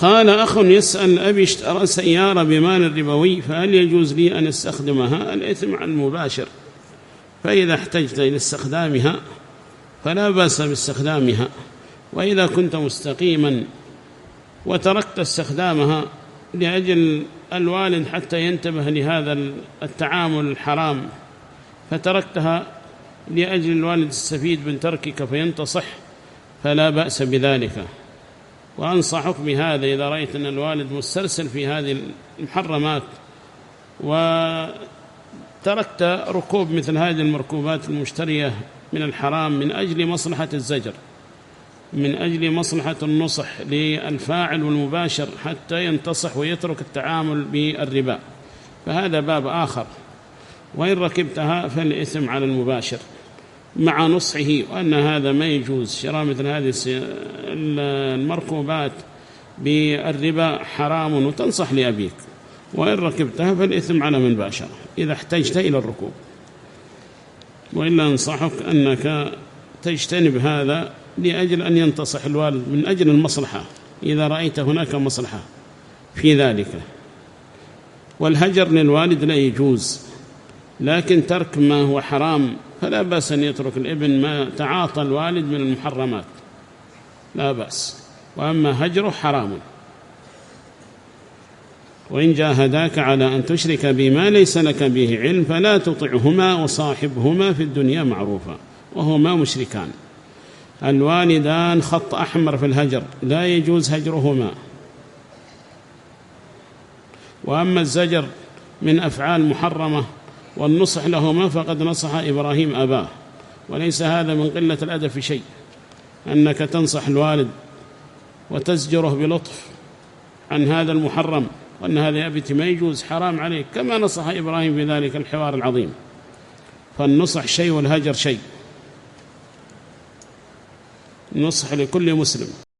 قال: أخ يسأل: أبي اشترى سيارة بمال ربوي فهل يجوز لي أن استخدمها؟ الإثم على المباشر، فإذا احتجت إلى استخدامها فلا بأس باستخدامها، وإذا كنت مستقيما وتركت استخدامها لأجل الوالد حتى ينتبه لهذا التعامل الحرام، فتركتها لأجل الوالد يستفيد من تركك فينتصح، فلا بأس بذلك. وأنصحك بهذا إذا رأيت أن الوالد مسترسل في هذه المحرمات وتركت ركوب مثل هذه المركوبات المشترية من الحرام من أجل مصلحة الزجر، من أجل مصلحة النصح للفاعل والمباشر حتى ينتصح ويترك التعامل بالربا، فهذا باب آخر. وإن ركبتها فالإثم على المباشر مع نصحه وأن هذا ما يجوز، شراء مثل هذه المركوبات بالربا حرام، وتنصح لأبيك. وإن ركبتها فالإثم على من باشر إذا احتجت إلى الركوب، وإلا أنصحك أنك تجتنب هذا لأجل أن ينتصح الوالد من أجل المصلحة إذا رأيت هناك مصلحة في ذلك. والهجر للوالد لا يجوز، لكن ترك ما هو حرام فلا بأس أن يترك الابن ما تعاطى الوالد من المحرمات، لا بأس. وأما هجره حرام. وإن جاهداك على أن تشرك بما ليس لك به علم فلا تطعهما وصاحبهما في الدنيا معروفا وهما مشركان. الوالدان خط أحمر في الهجر، لا يجوز هجرهما. وأما الزجر من أفعال محرمة والنصح لهما فقد نصح إبراهيم أباه، وليس هذا من قلة الأدب في شيء، أنك تنصح الوالد وتزجره بلطف عن هذا المحرم، وأن هذا يا أبتي ما يجوز حرام عليك، كما نصح إبراهيم بذلك الحوار العظيم. فالنصح شيء والهجر شيء، نصح لكل مسلم.